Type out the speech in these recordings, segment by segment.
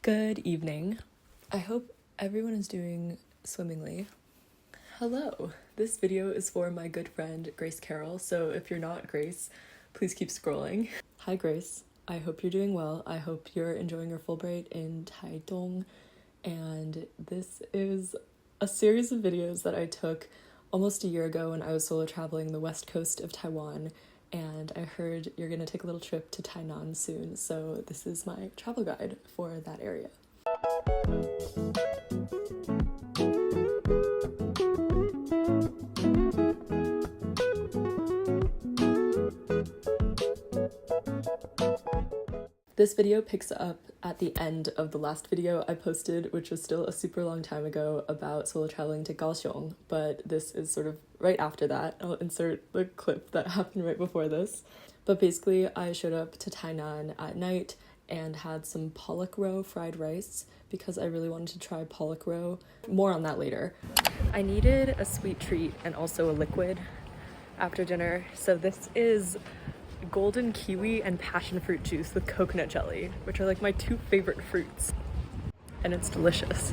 Good evening. I hope everyone is doing swimmingly. Hello. This video is for my good friend Grace Carroll, so if you're not Grace, please keep scrolling. Hi Grace. I hope you're doing well. I hope you're enjoying your Fulbright in Taichung, and this is a series of videos that I took almost a year ago when I was solo traveling the west coast of Taiwan, and I heard you're gonna take a little trip to Tainan soon, so this is my travel guide for that area. This video picks up at the end of the last video I posted, which was still a super long time ago, about solo traveling to Kaohsiung, but this is sort of right after that. I'll insert the clip that happened right before this. But basically, I showed up to Tainan at night and had some pollock roe fried rice because I really wanted to try pollock roe. More on that later. I needed a sweet treat and also a liquid after dinner, so this is golden kiwi and passion fruit juice with coconut jelly, which are like my two favorite fruits, and it's delicious.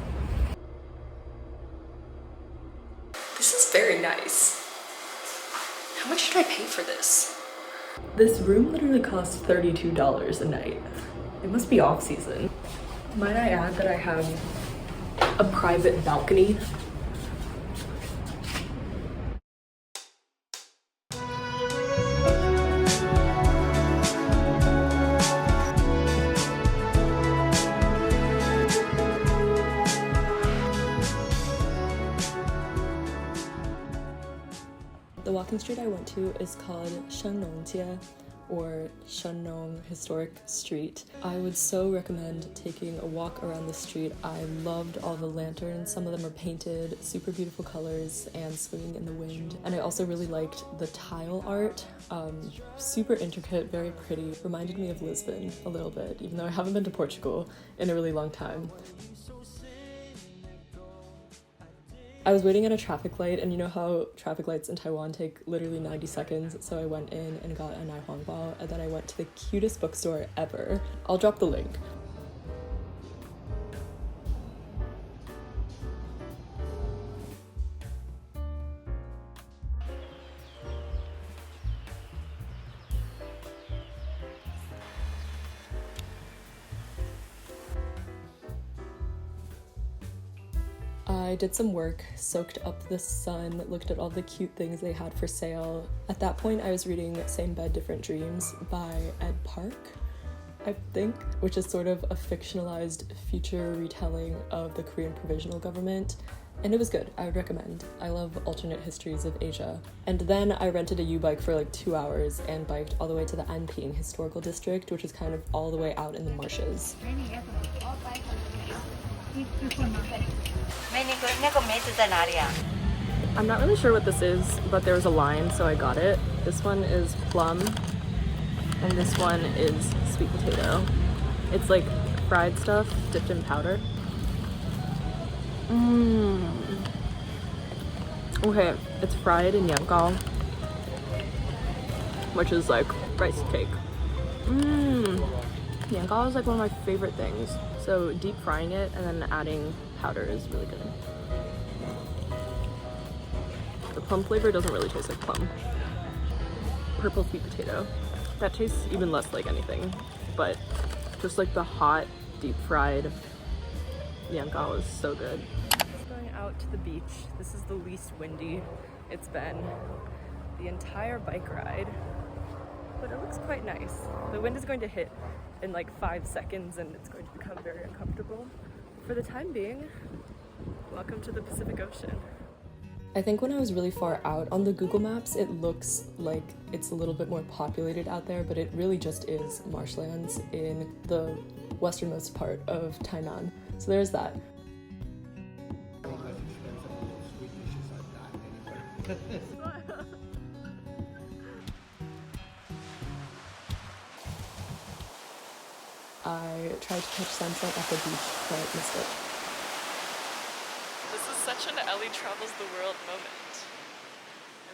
This is very nice. How much did I pay for this? This room literally costs $32 a night. It must be off season. Might I add that I have a private balcony? The walking street I went to is called Shennong or Shennong Historic Street. I would so recommend taking a walk around the street. I loved all the lanterns. Some of them are painted, super beautiful colors and swinging in the wind. And I also really liked the tile art. Super intricate, very pretty. Reminded me of Lisbon a little bit, even though I haven't been to Portugal in a really long time. I was waiting at a traffic light, and you know how traffic lights in Taiwan take literally 90 seconds, so I went in and got a nightlife, and then I went to the cutest bookstore ever. I'll drop the link. I did some work, soaked up the sun, looked at all the cute things they had for sale. At that point, I was reading Same Bed, Different Dreams by Ed Park, I think, which is sort of a fictionalized future retelling of the Korean provisional government. And it was good. I would recommend. I love alternate histories of Asia. And then I rented a U-bike for like 2 hours and biked all the way to the Anping historical district, which is kind of all the way out in the marshes. I'm not really sure what this is, but there was a line, so I got it. This one is plum, and this one is sweet potato. It's like fried stuff dipped in powder. Okay, it's fried in yanggao, which is like rice cake. Yanggao is like one of my favorite things. So deep frying it and then adding powder is really good. The plum flavor doesn't really taste like plum. Purple sweet potato. That tastes even less like anything, but just like the hot, deep fried yanggao is so good. Just going out to the beach. This is the least windy it's been the entire bike ride, but it looks quite nice. The wind is going to hit in like 5 seconds and it's going to become very uncomfortable. For the time being, welcome to the Pacific Ocean. I think when I was really far out on the Google Maps, it looks like it's a little bit more populated out there, but it really just is marshlands in the westernmost part of Tainan. So there's that. I tried to catch sunset at the beach, but missed it. This is such an Ellie travels the world moment.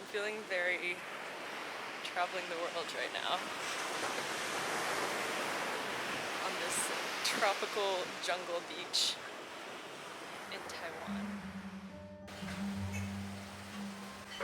I'm feeling very traveling the world right now. On this tropical jungle beach in Taiwan.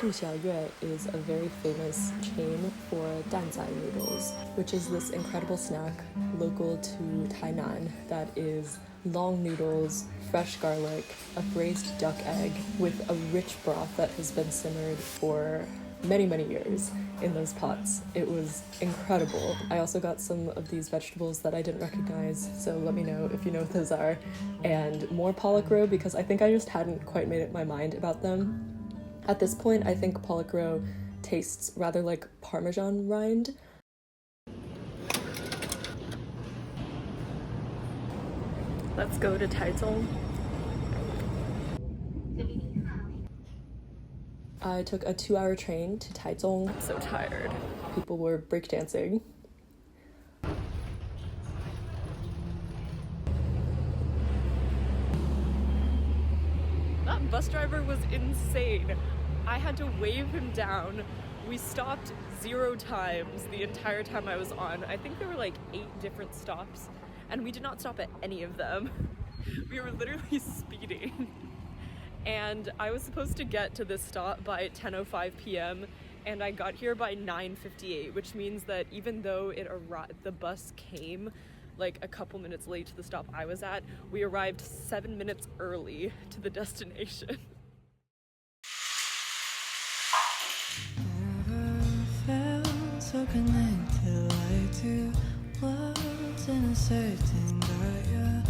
Du Xiaoyue is a very famous chain for danzai noodles, which is this incredible snack local to Tainan that is long noodles, fresh garlic, a braised duck egg with a rich broth that has been simmered for many, many years in those pots. It was incredible. I also got some of these vegetables that I didn't recognize, so let me know if you know what those are. And more pollock roe because I think I just hadn't quite made up my mind about them. At this point, I think pollock roe tastes rather like Parmesan rind. Let's go to Taichung. I took a 2-hour train to Taichung. I'm so tired. People were breakdancing. That bus driver was insane. I had to wave him down. We stopped 0 times the entire time I was on. I think there were like 8 different stops, and we did not stop at any of them. We were literally speeding. And I was supposed to get to this stop by 10:05 p.m. and I got here by 9:58, which means that even though the bus came like a couple minutes late to the stop I was at, we arrived 7 minutes early to the destination. So connected like two worlds in a certain got your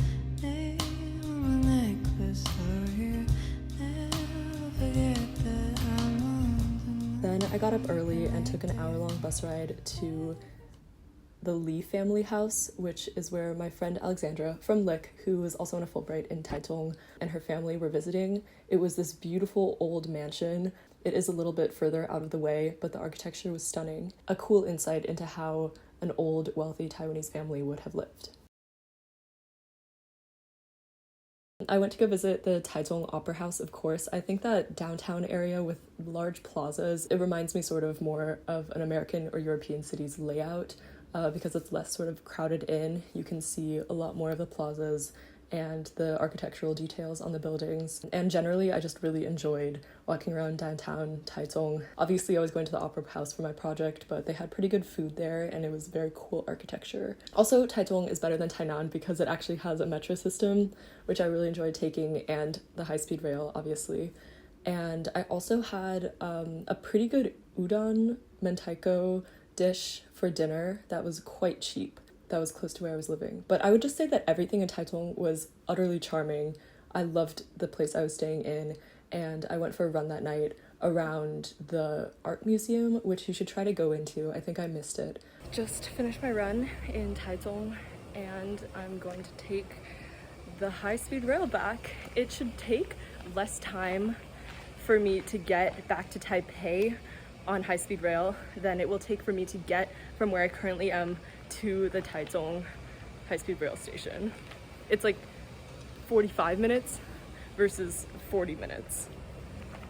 name on my necklace, so you never forget that I'm on. Then I got up early and took an hour-long bus ride to the Lee family house, which is where my friend Alexandra from Lick, who was also on a Fulbright in Taichung, and her family were visiting. It was this beautiful old mansion. It is a little bit further out of the way, but the architecture was stunning. A cool insight into how an old, wealthy Taiwanese family would have lived. I went to go visit the Taichung Opera House, of course. I think that downtown area with large plazas, it reminds me sort of more of an American or European city's layout. Because it's less sort of crowded in. You can see a lot more of the plazas and the architectural details on the buildings. And generally, I just really enjoyed walking around downtown Taichung. Obviously, I was going to the opera house for my project, but they had pretty good food there and it was very cool architecture. Also, Taichung is better than Tainan because it actually has a metro system, which I really enjoyed taking, and the high-speed rail, obviously. And I also had a pretty good udon mentaiko dish for dinner that was quite cheap. That was close to where I was living. But I would just say that everything in Taichung was utterly charming. I loved the place I was staying in, and I went for a run that night around the art museum, which you should try to go into. I think I missed it. Just finished my run in Taichung, and I'm going to take the high-speed rail back. It should take less time for me to get back to Taipei on high-speed rail than it will take for me to get from where I currently am to the Taichung high-speed rail station. It's like 45 minutes versus 40 minutes.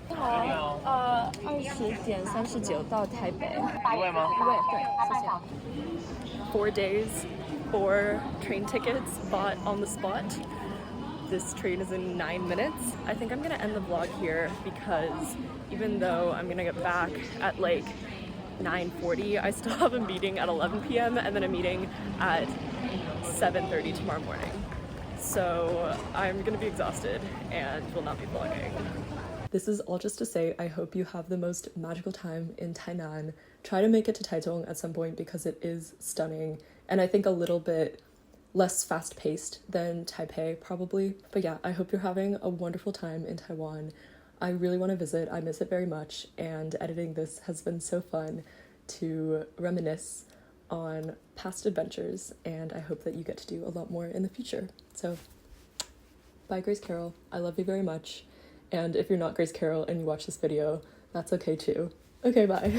20:39到台北。一位吗？一位，对，谢谢。 4 days, 4 train tickets bought on the spot. This train is in 9 minutes. I think I'm gonna end the vlog here because even though I'm gonna get back at like 9:40, I still have a meeting at 11 p.m. and then a meeting at 7:30 tomorrow morning. So I'm gonna be exhausted and will not be vlogging. This is all just to say I hope you have the most magical time in Tainan. Try to make it to Taichung at some point because it is stunning, and I think a little bit less fast-paced than Taipei, probably. But yeah, I hope you're having a wonderful time in Taiwan. I really want to visit. I miss it very much, and editing this has been so fun to reminisce on past adventures, and I hope that you get to do a lot more in the future. So, bye, Grace Carroll. I love you very much, and if you're not Grace Carroll and you watch this video, that's okay too. Okay, bye.